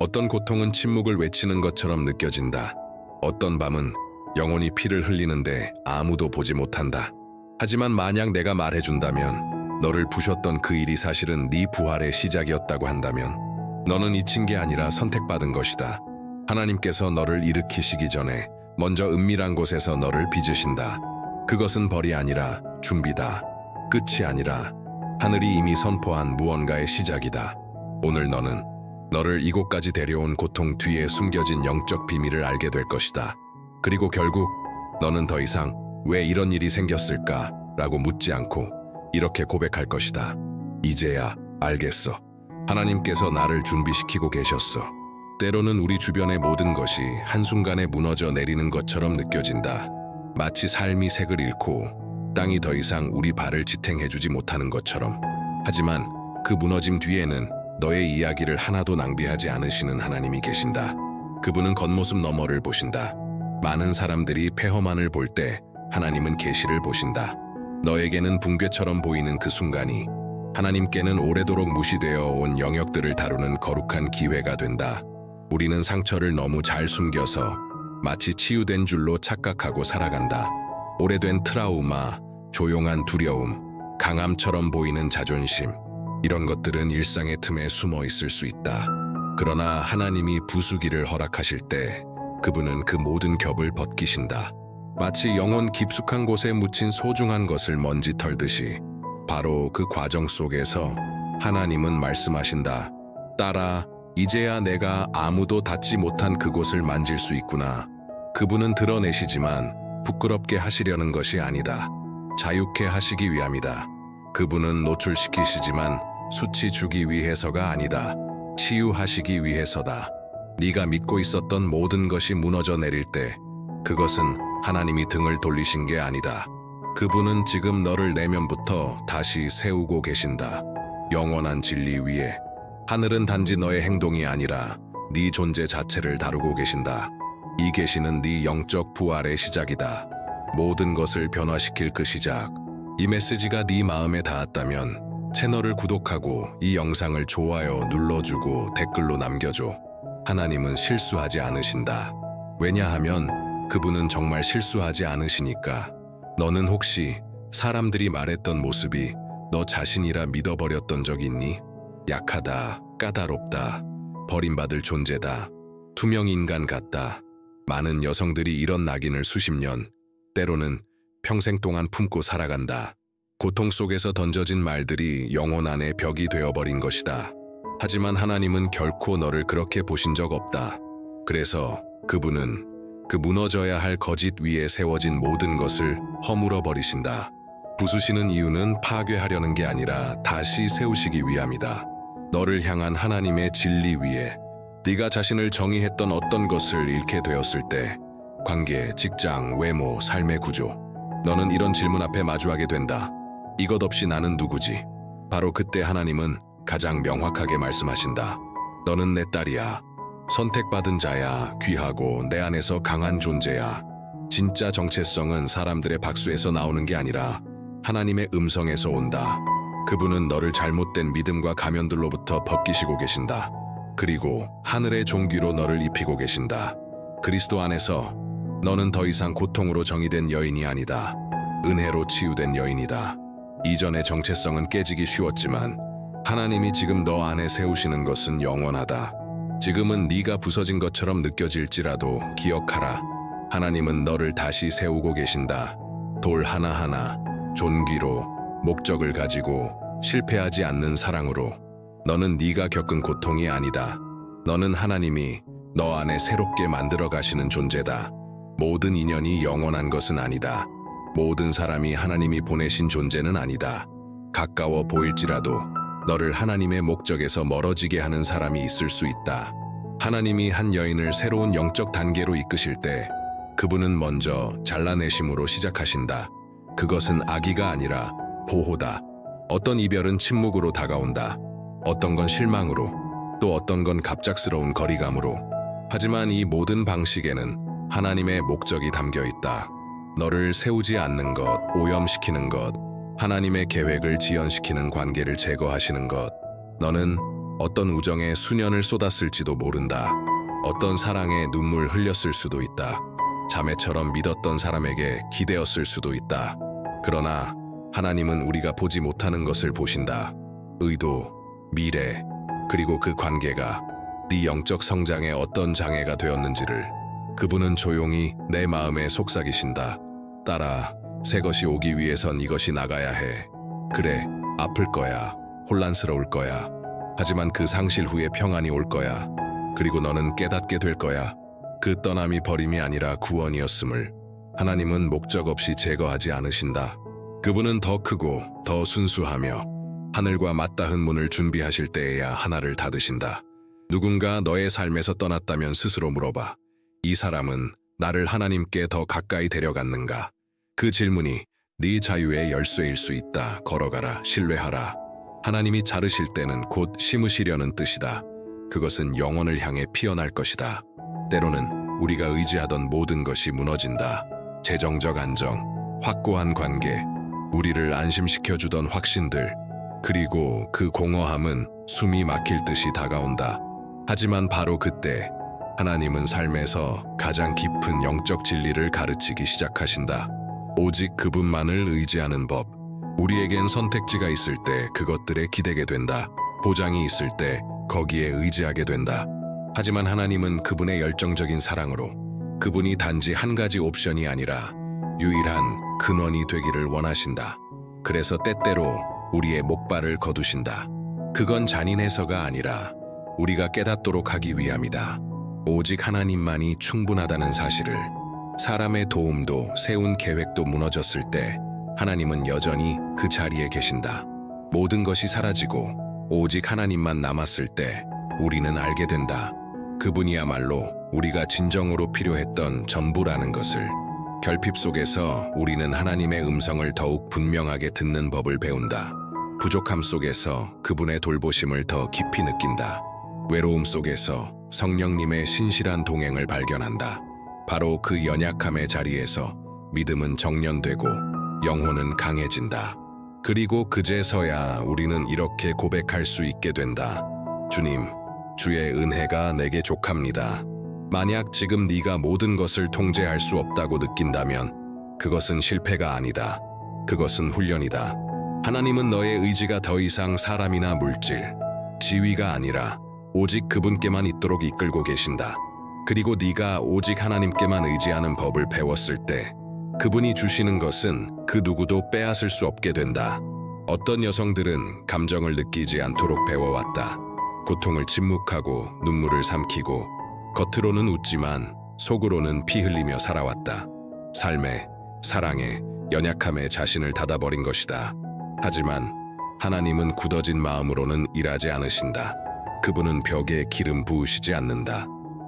어떤 고통은 침묵을 외치는 것처럼 느껴진다. 어떤 밤은 영혼이 피를 흘리는데 아무도 보지 못한다. 하지만 만약 내가 말해준다면, 너를 부셨던 그 일이 사실은 네 부활의 시작이었다고 한다면, 너는 잊힌 게 아니라 선택받은 것이다. 하나님께서 너를 일으키시기 전에 먼저 은밀한 곳에서 너를 빚으신다. 그것은 벌이 아니라 준비다. 끝이 아니라 하늘이 이미 선포한 무언가의 시작이다. 오늘 너는 너를 이곳까지 데려온 고통 뒤에 숨겨진 영적 비밀을 알게 될 것이다. 그리고 결국 너는 더 이상 왜 이런 일이 생겼을까? 라고 묻지 않고 이렇게 고백할 것이다. 이제야 알겠어. 하나님께서 나를 준비시키고 계셨어. 때로는 우리 주변의 모든 것이 한순간에 무너져 내리는 것처럼 느껴진다. 마치 삶이 색을 잃고 땅이 더 이상 우리 발을 지탱해주지 못하는 것처럼. 하지만 그 무너짐 뒤에는 너의 이야기를 하나도 낭비하지 않으시는 하나님이 계신다. 그분은 겉모습 너머를 보신다. 많은 사람들이 폐허만을 볼 때 하나님은 계시를 보신다. 너에게는 붕괴처럼 보이는 그 순간이 하나님께는 오래도록 무시되어 온 영역들을 다루는 거룩한 기회가 된다. 우리는 상처를 너무 잘 숨겨서 마치 치유된 줄로 착각하고 살아간다. 오래된 트라우마, 조용한 두려움, 강함처럼 보이는 자존심, 이런 것들은 일상의 틈에 숨어 있을 수 있다. 그러나 하나님이 부수기를 허락하실 때 그분은 그 모든 겹을 벗기신다. 마치 영혼 깊숙한 곳에 묻힌 소중한 것을 먼지 털듯이 바로 그 과정 속에서 하나님은 말씀하신다. 딸아, 이제야 내가 아무도 닿지 못한 그곳을 만질 수 있구나. 그분은 드러내시지만 부끄럽게 하시려는 것이 아니다. 자유케 하시기 위함이다. 그분은 노출시키시지만 수치 주기 위해서가 아니다. 치유하시기 위해서다. 네가 믿고 있었던 모든 것이 무너져 내릴 때 그것은 하나님이 등을 돌리신 게 아니다. 그분은 지금 너를 내면부터 다시 세우고 계신다. 영원한 진리 위에. 하늘은 단지 너의 행동이 아니라 네 존재 자체를 다루고 계신다. 이 계시는 네 영적 부활의 시작이다. 모든 것을 변화시킬 그 시작. 이 메시지가 네 마음에 닿았다면 채널을 구독하고 이 영상을 좋아요 눌러주고 댓글로 남겨줘. 하나님은 실수하지 않으신다. 왜냐하면 그분은 정말 실수하지 않으시니까. 너는 혹시 사람들이 말했던 모습이 너 자신이라 믿어버렸던 적 있니? 약하다, 까다롭다, 버림받을 존재다, 투명인간 같다. 많은 여성들이 이런 낙인을 수십 년, 때로는 평생 동안 품고 살아간다. 고통 속에서 던져진 말들이 영혼 안에 벽이 되어버린 것이다. 하지만 하나님은 결코 너를 그렇게 보신 적 없다. 그래서 그분은 그 무너져야 할 거짓 위에 세워진 모든 것을 허물어 버리신다. 부수시는 이유는 파괴하려는 게 아니라 다시 세우시기 위함이다. 너를 향한 하나님의 진리 위에. 네가 자신을 정의했던 어떤 것을 잃게 되었을 때, 관계, 직장, 외모, 삶의 구조, 너는 이런 질문 앞에 마주하게 된다. 이것 없이 나는 누구지? 바로 그때 하나님은 가장 명확하게 말씀하신다. 너는 내 딸이야. 선택받은 자야. 귀하고 내 안에서 강한 존재야. 진짜 정체성은 사람들의 박수에서 나오는 게 아니라 하나님의 음성에서 온다. 그분은 너를 잘못된 믿음과 가면들로부터 벗기시고 계신다. 그리고 하늘의 종기로 너를 입히고 계신다. 그리스도 안에서 너는 더 이상 고통으로 정의된 여인이 아니다. 은혜로 치유된 여인이다. 이전의 정체성은 깨지기 쉬웠지만 하나님이 지금 너 안에 세우시는 것은 영원하다. 지금은 네가 부서진 것처럼 느껴질지라도 기억하라. 하나님은 너를 다시 세우고 계신다. 돌 하나하나, 존귀로, 목적을 가지고, 실패하지 않는 사랑으로. 너는 네가 겪은 고통이 아니다. 너는 하나님이 너 안에 새롭게 만들어 가시는 존재다. 모든 인연이 영원한 것은 아니다. 모든 사람이 하나님이 보내신 존재는 아니다. 가까워 보일지라도 너를 하나님의 목적에서 멀어지게 하는 사람이 있을 수 있다. 하나님이 한 여인을 새로운 영적 단계로 이끄실 때 그분은 먼저 잘라내심으로 시작하신다. 그것은 악의가 아니라 보호다. 어떤 이별은 침묵으로 다가온다. 어떤 건 실망으로, 또 어떤 건 갑작스러운 거리감으로. 하지만 이 모든 방식에는 하나님의 목적이 담겨 있다. 너를 세우지 않는 것, 오염시키는 것, 하나님의 계획을 지연시키는 관계를 제거하시는 것. 너는 어떤 우정에 수년을 쏟았을지도 모른다. 어떤 사랑에 눈물 흘렸을 수도 있다. 자매처럼 믿었던 사람에게 기대었을 수도 있다. 그러나 하나님은 우리가 보지 못하는 것을 보신다. 의도, 미래, 그리고 그 관계가 네 영적 성장에 어떤 장애가 되었는지를 그분은 조용히 내 마음에 속삭이신다. 딸아, 새 것이 오기 위해선 이것이 나가야 해. 그래, 아플 거야. 혼란스러울 거야. 하지만 그 상실 후에 평안이 올 거야. 그리고 너는 깨닫게 될 거야. 그 떠남이 버림이 아니라 구원이었음을. 하나님은 목적 없이 제거하지 않으신다. 그분은 더 크고 더 순수하며 하늘과 맞닿은 문을 준비하실 때에야 하나를 닫으신다. 누군가 너의 삶에서 떠났다면 스스로 물어봐. 이 사람은 나를 하나님께 더 가까이 데려갔는가? 그 질문이 네 자유의 열쇠일 수 있다. 걸어가라, 신뢰하라. 하나님이 자르실 때는 곧 심으시려는 뜻이다. 그것은 영혼을 향해 피어날 것이다. 때로는 우리가 의지하던 모든 것이 무너진다. 재정적 안정, 확고한 관계, 우리를 안심시켜주던 확신들, 그리고 그 공허함은 숨이 막힐 듯이 다가온다. 하지만 바로 그때 하나님은 삶에서 가장 깊은 영적 진리를 가르치기 시작하신다. 오직 그분만을 의지하는 법. 우리에겐 선택지가 있을 때 그것들에 기대게 된다. 보장이 있을 때 거기에 의지하게 된다. 하지만 하나님은 그분의 열정적인 사랑으로 그분이 단지 한 가지 옵션이 아니라 유일한 근원이 되기를 원하신다. 그래서 때때로 우리의 목발을 거두신다. 그건 잔인해서가 아니라 우리가 깨닫도록 하기 위함이다. 오직 하나님만이 충분하다는 사실을. 사람의 도움도 세운 계획도 무너졌을 때 하나님은 여전히 그 자리에 계신다. 모든 것이 사라지고 오직 하나님만 남았을 때 우리는 알게 된다. 그분이야말로 우리가 진정으로 필요했던 전부라는 것을. 결핍 속에서 우리는 하나님의 음성을 더욱 분명하게 듣는 법을 배운다. 부족함 속에서 그분의 돌보심을 더 깊이 느낀다. 외로움 속에서 성령님의 신실한 동행을 발견한다. 바로 그 연약함의 자리에서 믿음은 정련되고 영혼은 강해진다. 그리고 그제서야 우리는 이렇게 고백할 수 있게 된다. 주님, 주의 은혜가 내게 족합니다. 만약 지금 네가 모든 것을 통제할 수 없다고 느낀다면 그것은 실패가 아니다. 그것은 훈련이다. 하나님은 너의 의지가 더 이상 사람이나 물질, 지위가 아니라 오직 그분께만 있도록 이끌고 계신다. 그리고 네가 오직 하나님께만 의지하는 법을 배웠을 때 그분이 주시는 것은 그 누구도 빼앗을 수 없게 된다. 어떤 여성들은 감정을 느끼지 않도록 배워왔다. 고통을 침묵하고 눈물을 삼키고 겉으로는 웃지만 속으로는 피 흘리며 살아왔다. 삶에, 사랑에, 연약함에 자신을 닫아버린 것이다. 하지만 하나님은 굳어진 마음으로는 일하지 않으신다. 그분은 벽에 기름 부으시지 않는다.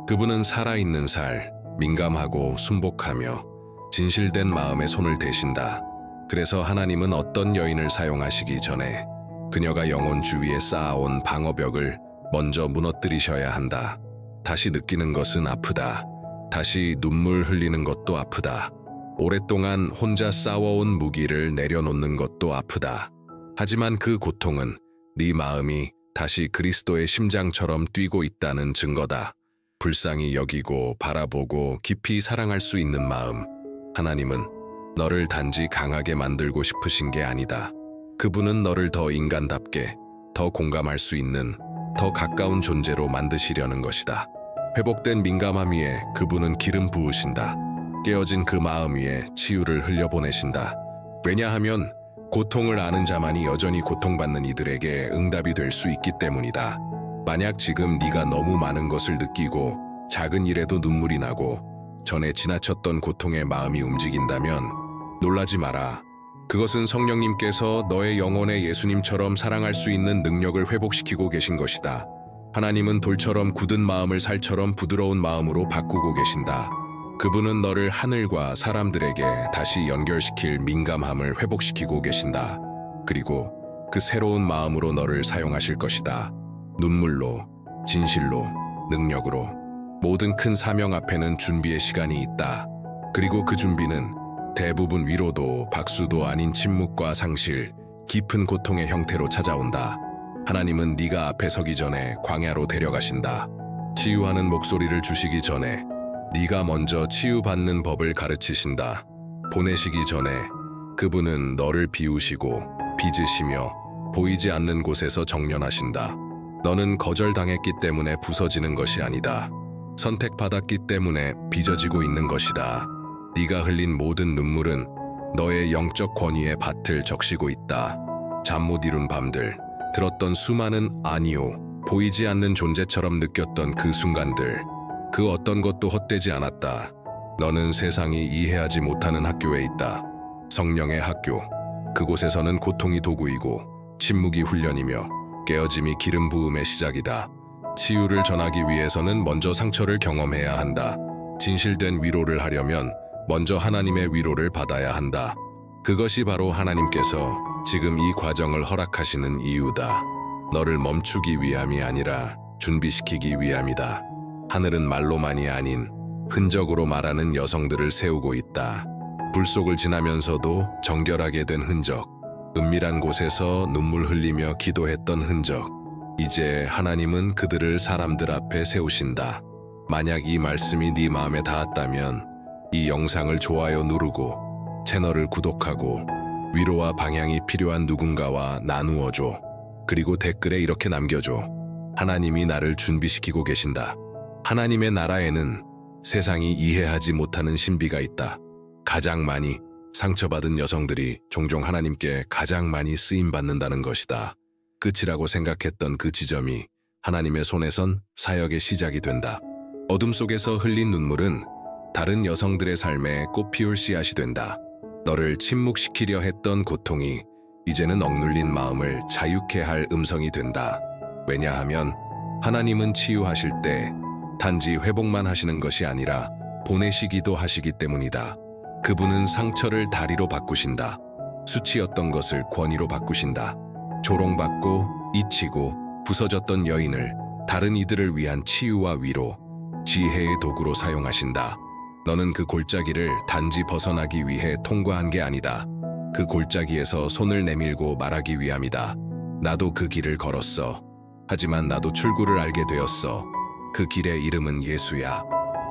그분은 살아있는 살, 민감하고 순복하며 진실된 마음에 손을 대신다. 그래서 하나님은 어떤 여인을 사용하시기 전에 그녀가 영혼 주위에 쌓아온 방어벽을 먼저 무너뜨리셔야 한다. 다시 느끼는 것은 아프다. 다시 눈물 흘리는 것도 아프다. 오랫동안 혼자 쌓아온 무기를 내려놓는 것도 아프다. 하지만 그 고통은 네 마음이 다시 그리스도의 심장처럼 뛰고 있다는 증거다. 불쌍히 여기고 바라보고 깊이 사랑할 수 있는 마음. 하나님은 너를 단지 강하게 만들고 싶으신 게 아니다. 그분은 너를 더 인간답게, 더 공감할 수 있는, 더 가까운 존재로 만드시려는 것이다. 회복된 민감함 위에 그분은 기름 부으신다. 깨어진 그 마음 위에 치유를 흘려보내신다. 왜냐하면 고통을 아는 자만이 여전히 고통받는 이들에게 응답이 될 수 있기 때문이다. 만약 지금 네가 너무 많은 것을 느끼고 작은 일에도 눈물이 나고 전에 지나쳤던 고통에 마음이 움직인다면 놀라지 마라. 그것은 성령님께서 너의 영혼에 예수님처럼 사랑할 수 있는 능력을 회복시키고 계신 것이다. 하나님은 돌처럼 굳은 마음을 살처럼 부드러운 마음으로 바꾸고 계신다. 그분은 너를 하늘과 사람들에게 다시 연결시킬 민감함을 회복시키고 계신다. 그리고 그 새로운 마음으로 너를 사용하실 것이다. 눈물로, 진실로, 능력으로. 모든 큰 사명 앞에는 준비의 시간이 있다. 그리고 그 준비는 대부분 위로도 박수도 아닌 침묵과 상실, 깊은 고통의 형태로 찾아온다. 하나님은 네가 앞에 서기 전에 광야로 데려가신다. 치유하는 목소리를 주시기 전에 네가 먼저 치유받는 법을 가르치신다. 보내시기 전에 그분은 너를 비우시고 빚으시며 보이지 않는 곳에서 정련하신다. 너는 거절당했기 때문에 부서지는 것이 아니다. 선택받았기 때문에 빚어지고 있는 것이다. 네가 흘린 모든 눈물은 너의 영적 권위의 밭을 적시고 있다. 잠 못 이룬 밤들, 들었던 수많은 아니요, 보이지 않는 존재처럼 느꼈던 그 순간들, 그 어떤 것도 헛되지 않았다. 너는 세상이 이해하지 못하는 학교에 있다. 성령의 학교. 그곳에서는 고통이 도구이고 침묵이 훈련이며 깨어짐이 기름 부음의 시작이다. 치유를 전하기 위해서는 먼저 상처를 경험해야 한다. 진실된 위로를 하려면 먼저 하나님의 위로를 받아야 한다. 그것이 바로 하나님께서 지금 이 과정을 허락하시는 이유다. 너를 멈추기 위함이 아니라 준비시키기 위함이다. 하늘은 말로만이 아닌 흔적으로 말하는 여성들을 세우고 있다. 불 속을 지나면서도 정결하게 된 흔적, 은밀한 곳에서 눈물 흘리며 기도했던 흔적. 이제 하나님은 그들을 사람들 앞에 세우신다. 만약 이 말씀이 네 마음에 닿았다면 이 영상을 좋아요 누르고 채널을 구독하고 위로와 방향이 필요한 누군가와 나누어줘. 그리고 댓글에 이렇게 남겨줘. 하나님이 나를 준비시키고 계신다. 하나님의 나라에는 세상이 이해하지 못하는 신비가 있다. 가장 많이 상처받은 여성들이 종종 하나님께 가장 많이 쓰임받는다는 것이다. 끝이라고 생각했던 그 지점이 하나님의 손에선 사역의 시작이 된다. 어둠 속에서 흘린 눈물은 다른 여성들의 삶에 꽃피울 씨앗이 된다. 너를 침묵시키려 했던 고통이 이제는 억눌린 마음을 자유케 할 음성이 된다. 왜냐하면 하나님은 치유하실 때 단지 회복만 하시는 것이 아니라 보내시기도 하시기 때문이다. 그분은 상처를 다리로 바꾸신다. 수치였던 것을 권위로 바꾸신다. 조롱받고 잊히고 부서졌던 여인을 다른 이들을 위한 치유와 위로, 지혜의 도구로 사용하신다. 너는 그 골짜기를 단지 벗어나기 위해 통과한 게 아니다. 그 골짜기에서 손을 내밀고 말하기 위함이다. 나도 그 길을 걸었어. 하지만 나도 출구를 알게 되었어. 그 길의 이름은 예수야.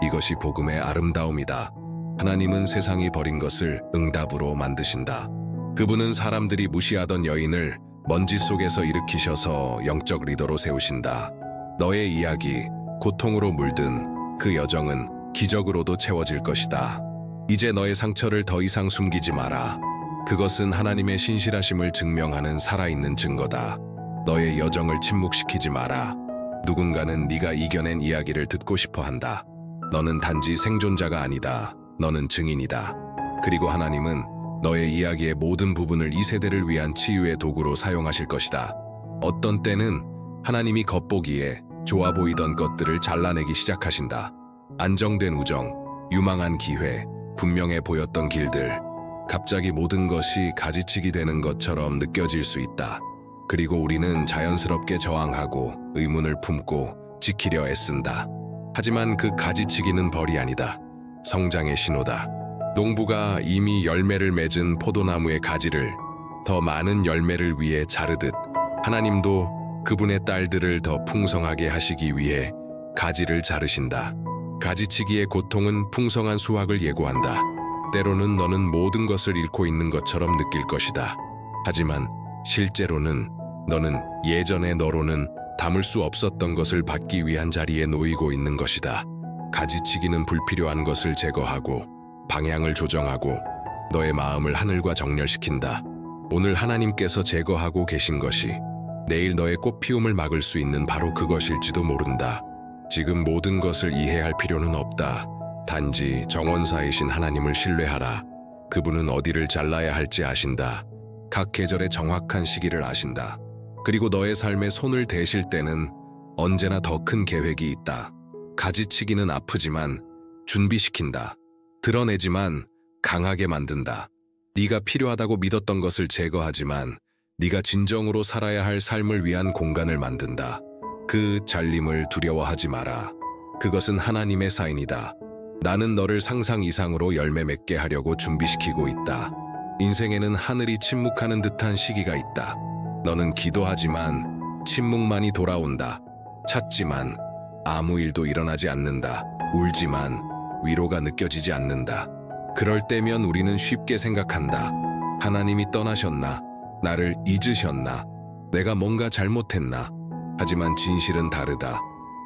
이것이 복음의 아름다움이다. 하나님은 세상이 버린 것을 응답으로 만드신다. 그분은 사람들이 무시하던 여인을 먼지 속에서 일으키셔서 영적 리더로 세우신다. 너의 이야기, 고통으로 물든 그 여정은 기적으로도 채워질 것이다. 이제 너의 상처를 더 이상 숨기지 마라. 그것은 하나님의 신실하심을 증명하는 살아있는 증거다. 너의 여정을 침묵시키지 마라. 누군가는 네가 이겨낸 이야기를 듣고 싶어 한다. 너는 단지 생존자가 아니다. 너는 증인이다. 그리고 하나님은 너의 이야기의 모든 부분을 이 세대를 위한 치유의 도구로 사용하실 것이다. 어떤 때는 하나님이 겉보기에 좋아 보이던 것들을 잘라내기 시작하신다. 안정된 우정, 유망한 기회, 분명해 보였던 길들. 갑자기 모든 것이 가지치기 되는 것처럼 느껴질 수 있다. 그리고 우리는 자연스럽게 저항하고 의문을 품고 지키려 애쓴다. 하지만 그 가지치기는 벌이 아니다. 성장의 신호다. 농부가 이미 열매를 맺은 포도나무의 가지를 더 많은 열매를 위해 자르듯 하나님도 그분의 딸들을 더 풍성하게 하시기 위해 가지를 자르신다. 가지치기의 고통은 풍성한 수확을 예고한다. 때로는 너는 모든 것을 잃고 있는 것처럼 느낄 것이다. 하지만 실제로는 너는 예전의 너로는 담을 수 없었던 것을 받기 위한 자리에 놓이고 있는 것이다. 가지치기는 불필요한 것을 제거하고 방향을 조정하고 너의 마음을 하늘과 정렬시킨다. 오늘 하나님께서 제거하고 계신 것이 내일 너의 꽃피움을 막을 수 있는 바로 그것일지도 모른다. 지금 모든 것을 이해할 필요는 없다. 단지 정원사이신 하나님을 신뢰하라. 그분은 어디를 잘라야 할지 아신다. 각 계절의 정확한 시기를 아신다. 그리고 너의 삶에 손을 대실 때는 언제나 더 큰 계획이 있다. 가지치기는 아프지만 준비시킨다. 드러내지만 강하게 만든다. 네가 필요하다고 믿었던 것을 제거하지만 네가 진정으로 살아야 할 삶을 위한 공간을 만든다. 그 잘림을 두려워하지 마라. 그것은 하나님의 사인이다. 나는 너를 상상 이상으로 열매 맺게 하려고 준비시키고 있다. 인생에는 하늘이 침묵하는 듯한 시기가 있다. 너는 기도하지만 침묵만이 돌아온다. 찾지만 아무 일도 일어나지 않는다. 울지만 위로가 느껴지지 않는다. 그럴 때면 우리는 쉽게 생각한다. 하나님이 떠나셨나? 나를 잊으셨나? 내가 뭔가 잘못했나? 하지만 진실은 다르다.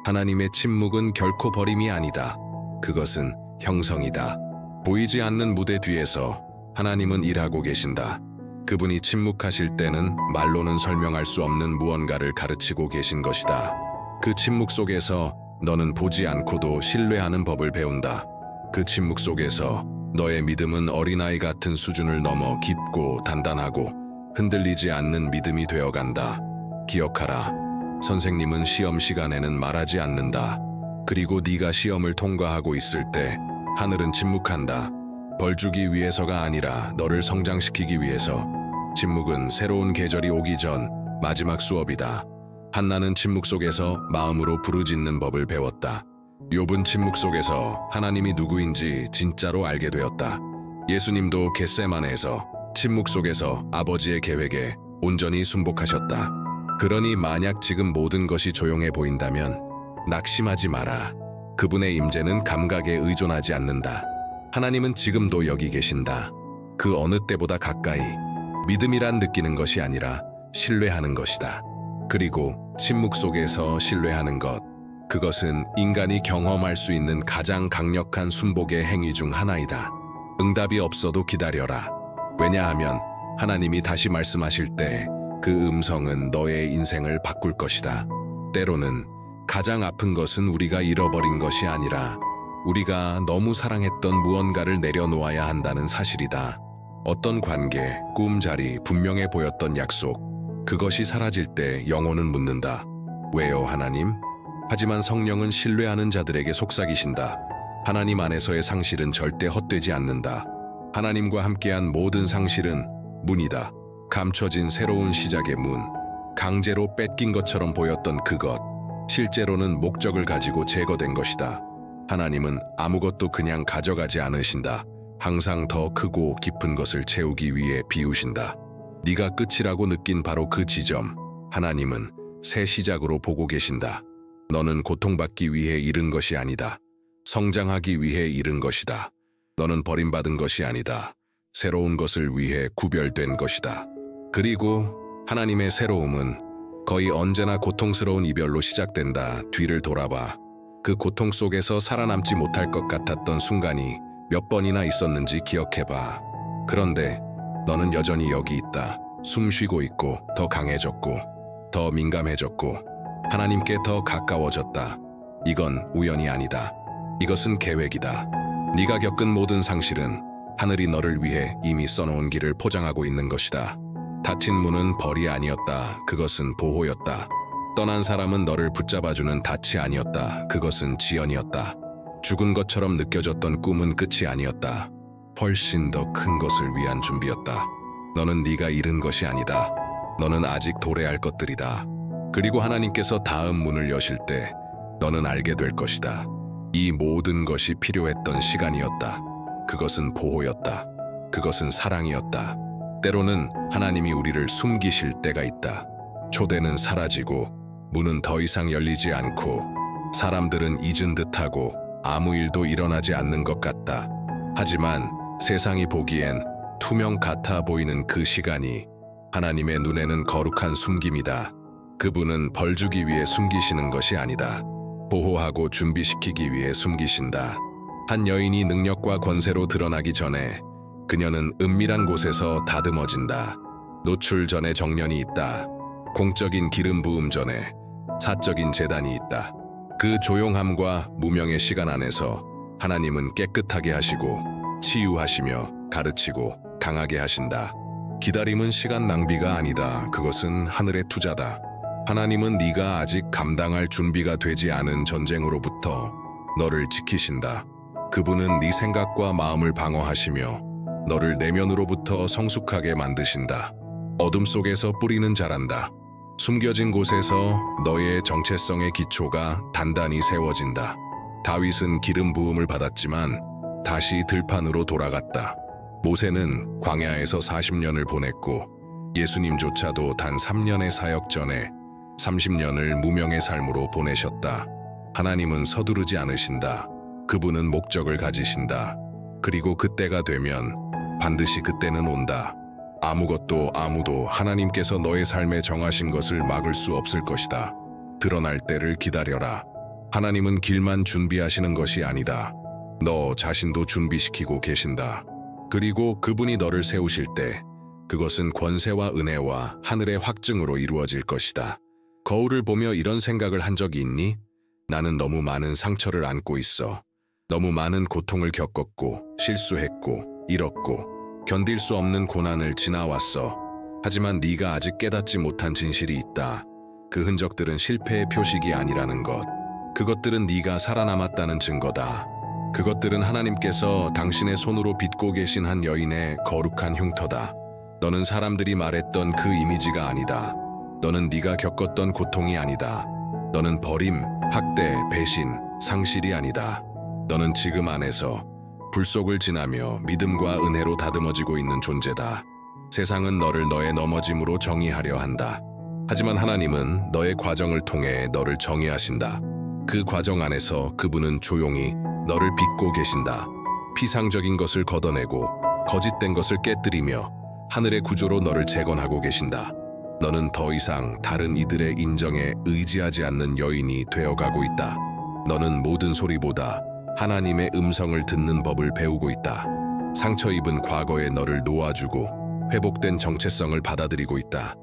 하나님의 침묵은 결코 버림이 아니다. 그것은 형성이다. 보이지 않는 무대 뒤에서 하나님은 일하고 계신다. 그분이 침묵하실 때는 말로는 설명할 수 없는 무언가를 가르치고 계신 것이다. 그 침묵 속에서 너는 보지 않고도 신뢰하는 법을 배운다. 그 침묵 속에서 너의 믿음은 어린아이 같은 수준을 넘어 깊고 단단하고 흔들리지 않는 믿음이 되어간다. 기억하라. 선생님은 시험 시간에는 말하지 않는다. 그리고 네가 시험을 통과하고 있을 때 하늘은 침묵한다. 벌 주기 위해서가 아니라 너를 성장시키기 위해서. 침묵은 새로운 계절이 오기 전 마지막 수업이다. 한나는 침묵 속에서 마음으로 부르짖는 법을 배웠다. 욥은 침묵 속에서 하나님이 누구인지 진짜로 알게 되었다. 예수님도 겟세마네에서 침묵 속에서 아버지의 계획에 온전히 순복하셨다. 그러니 만약 지금 모든 것이 조용해 보인다면 낙심하지 마라. 그분의 임재는 감각에 의존하지 않는다. 하나님은 지금도 여기 계신다. 그 어느 때보다 가까이. 믿음이란 느끼는 것이 아니라 신뢰하는 것이다. 그리고 침묵 속에서 신뢰하는 것, 그것은 인간이 경험할 수 있는 가장 강력한 순복의 행위 중 하나이다. 응답이 없어도 기다려라. 왜냐하면 하나님이 다시 말씀하실 때 그 음성은 너의 인생을 바꿀 것이다. 때로는 가장 아픈 것은 우리가 잃어버린 것이 아니라 우리가 너무 사랑했던 무언가를 내려놓아야 한다는 사실이다. 어떤 관계, 꿈자리, 분명해 보였던 약속, 그것이 사라질 때 영혼은 묻는다. 왜요, 하나님? 하지만 성령은 신뢰하는 자들에게 속삭이신다. 하나님 안에서의 상실은 절대 헛되지 않는다. 하나님과 함께한 모든 상실은 문이다. 감춰진 새로운 시작의 문. 강제로 뺏긴 것처럼 보였던 그것, 실제로는 목적을 가지고 제거된 것이다. 하나님은 아무것도 그냥 가져가지 않으신다. 항상 더 크고 깊은 것을 채우기 위해 비우신다. 네가 끝이라고 느낀 바로 그 지점, 하나님은 새 시작으로 보고 계신다. 너는 고통받기 위해 잃은 것이 아니다. 성장하기 위해 잃은 것이다. 너는 버림받은 것이 아니다. 새로운 것을 위해 구별된 것이다. 그리고 하나님의 새로움은 거의 언제나 고통스러운 이별로 시작된다. 뒤를 돌아봐. 그 고통 속에서 살아남지 못할 것 같았던 순간이 몇 번이나 있었는지 기억해봐. 그런데 너는 여전히 여기 있다. 숨 쉬고 있고, 더 강해졌고, 더 민감해졌고, 하나님께 더 가까워졌다. 이건 우연이 아니다. 이것은 계획이다. 네가 겪은 모든 상실은 하늘이 너를 위해 이미 써놓은 길을 포장하고 있는 것이다. 닫힌 문은 벌이 아니었다. 그것은 보호였다. 떠난 사람은 너를 붙잡아주는 닻이 아니었다. 그것은 지연이었다. 죽은 것처럼 느껴졌던 꿈은 끝이 아니었다. 훨씬 더 큰 것을 위한 준비였다. 너는 네가 잃은 것이 아니다. 너는 아직 도래할 것들이다. 그리고 하나님께서 다음 문을 여실 때 너는 알게 될 것이다. 이 모든 것이 필요했던 시간이었다. 그것은 보호였다. 그것은 사랑이었다. 때로는 하나님이 우리를 숨기실 때가 있다. 초대는 사라지고 문은 더 이상 열리지 않고 사람들은 잊은 듯하고 아무 일도 일어나지 않는 것 같다. 하지만 세상이 보기엔 투명 같아 보이는 그 시간이 하나님의 눈에는 거룩한 숨김이다. 그분은 벌 주기 위해 숨기시는 것이 아니다. 보호하고 준비시키기 위해 숨기신다. 한 여인이 능력과 권세로 드러나기 전에 그녀는 은밀한 곳에서 다듬어진다. 노출 전에 정련이 있다. 공적인 기름 부음 전에 사적인 제단이 있다. 그 조용함과 무명의 시간 안에서 하나님은 깨끗하게 하시고 치유하시며 가르치고 강하게 하신다. 기다림은 시간 낭비가 아니다. 그것은 하늘의 투자다. 하나님은 네가 아직 감당할 준비가 되지 않은 전쟁으로부터 너를 지키신다. 그분은 네 생각과 마음을 방어하시며 너를 내면으로부터 성숙하게 만드신다. 어둠 속에서 뿌리는 자란다. 숨겨진 곳에서 너의 정체성의 기초가 단단히 세워진다. 다윗은 기름 부음을 받았지만 다시 들판으로 돌아갔다. 모세는 광야에서 40년을 보냈고 예수님조차도 단 3년의 사역 전에 30년을 무명의 삶으로 보내셨다. 하나님은 서두르지 않으신다. 그분은 목적을 가지신다. 그리고 그때가 되면 반드시 그때는 온다. 아무것도 아무도 하나님께서 너의 삶에 정하신 것을 막을 수 없을 것이다. 드러날 때를 기다려라. 하나님은 길만 준비하시는 것이 아니다. 너 자신도 준비시키고 계신다. 그리고 그분이 너를 세우실 때 그것은 권세와 은혜와 하늘의 확증으로 이루어질 것이다. 거울을 보며 이런 생각을 한 적이 있니? 나는 너무 많은 상처를 안고 있어. 너무 많은 고통을 겪었고 실수했고 잃었고 견딜 수 없는 고난을 지나왔어. 하지만 네가 아직 깨닫지 못한 진실이 있다. 그 흔적들은 실패의 표식이 아니라는 것. 그것들은 네가 살아남았다는 증거다. 그것들은 하나님께서 당신의 손으로 빚고 계신 한 여인의 거룩한 흉터다. 너는 사람들이 말했던 그 이미지가 아니다. 너는 네가 겪었던 고통이 아니다. 너는 버림, 학대, 배신, 상실이 아니다. 너는 지금 안에서 불 속을 지나며 믿음과 은혜로 다듬어지고 있는 존재다. 세상은 너를 너의 넘어짐으로 정의하려 한다. 하지만 하나님은 너의 과정을 통해 너를 정의하신다. 그 과정 안에서 그분은 조용히 너를 빚고 계신다. 피상적인 것을 걷어내고 거짓된 것을 깨뜨리며 하늘의 구조로 너를 재건하고 계신다. 너는 더 이상 다른 이들의 인정에 의지하지 않는 여인이 되어가고 있다. 너는 모든 소리보다 하나님의 음성을 듣는 법을 배우고 있다. 상처 입은 과거의 너를 놓아주고 회복된 정체성을 받아들이고 있다.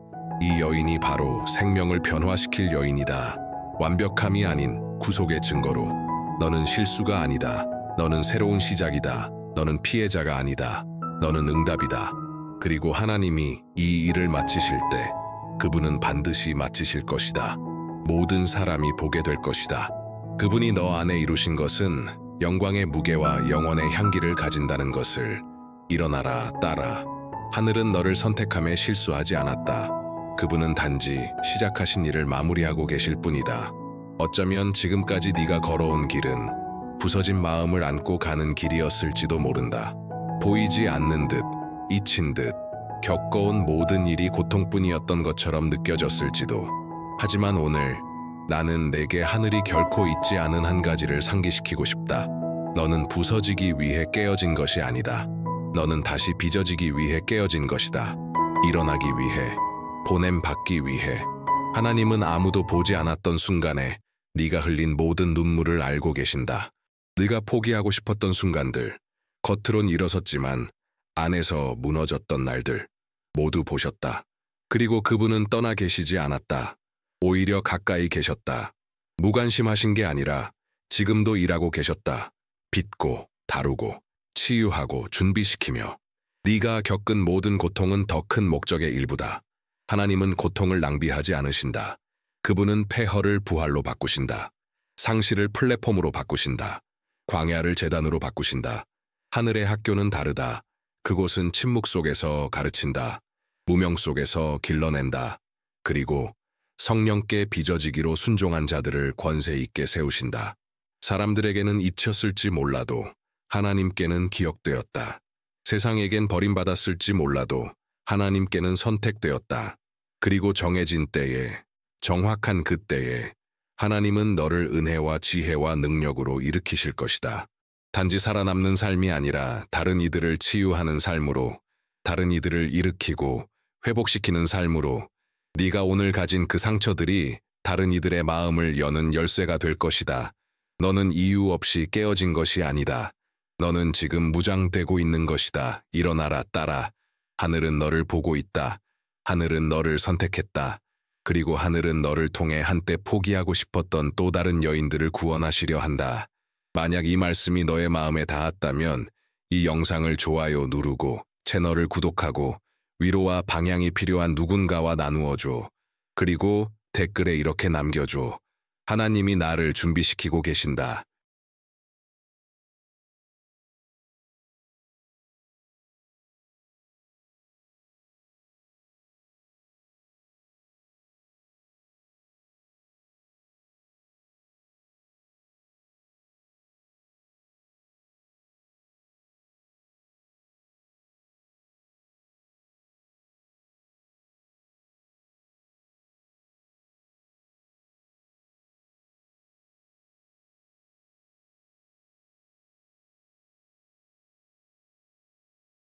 이 여인이 바로 생명을 변화시킬 여인이다. 완벽함이 아닌 구속의 증거로. 너는 실수가 아니다. 너는 새로운 시작이다. 너는 피해자가 아니다. 너는 응답이다. 그리고 하나님이 이 일을 마치실 때 그분은 반드시 마치실 것이다. 모든 사람이 보게 될 것이다. 그분이 너 안에 이루신 것은 영광의 무게와 영원의 향기를 가진다는 것을. 일어나라, 따라. 하늘은 너를 선택함에 실수하지 않았다. 그분은 단지 시작하신 일을 마무리하고 계실 뿐이다. 어쩌면 지금까지 네가 걸어온 길은 부서진 마음을 안고 가는 길이었을지도 모른다. 보이지 않는 듯, 잊힌 듯, 겪어온 모든 일이 고통뿐이었던 것처럼 느껴졌을지도. 하지만 오늘 나는 내게 하늘이 결코 잊지 않은 한 가지를 상기시키고 싶다. 너는 부서지기 위해 깨어진 것이 아니다. 너는 다시 빚어지기 위해 깨어진 것이다. 일어나기 위해, 보냄받기 위해. 하나님은 아무도 보지 않았던 순간에 네가 흘린 모든 눈물을 알고 계신다. 네가 포기하고 싶었던 순간들, 겉으론 일어섰지만 안에서 무너졌던 날들 모두 보셨다. 그리고 그분은 떠나 계시지 않았다. 오히려 가까이 계셨다. 무관심하신 게 아니라 지금도 일하고 계셨다. 빚고, 다루고, 치유하고, 준비시키며. 네가 겪은 모든 고통은 더 큰 목적의 일부다. 하나님은 고통을 낭비하지 않으신다. 그분은 폐허를 부활로 바꾸신다. 상실을 플랫폼으로 바꾸신다. 광야를 제단으로 바꾸신다. 하늘의 학교는 다르다. 그곳은 침묵 속에서 가르친다. 무명 속에서 길러낸다. 그리고 성령께 빚어지기로 순종한 자들을 권세 있게 세우신다. 사람들에게는 잊혔을지 몰라도 하나님께는 기억되었다. 세상에겐 버림받았을지 몰라도 하나님께는 선택되었다. 그리고 정해진 때에, 정확한 그때에 하나님은 너를 은혜와 지혜와 능력으로 일으키실 것이다. 단지 살아남는 삶이 아니라 다른 이들을 치유하는 삶으로, 다른 이들을 일으키고 회복시키는 삶으로. 네가 오늘 가진 그 상처들이 다른 이들의 마음을 여는 열쇠가 될 것이다. 너는 이유 없이 깨어진 것이 아니다. 너는 지금 무장되고 있는 것이다. 일어나라, 따라. 하늘은 너를 보고 있다. 하늘은 너를 선택했다. 그리고 하늘은 너를 통해 한때 포기하고 싶었던 또 다른 여인들을 구원하시려 한다. 만약 이 말씀이 너의 마음에 닿았다면 이 영상을 좋아요 누르고 채널을 구독하고 위로와 방향이 필요한 누군가와 나누어줘. 그리고 댓글에 이렇게 남겨줘. 하나님이 나를 준비시키고 계신다.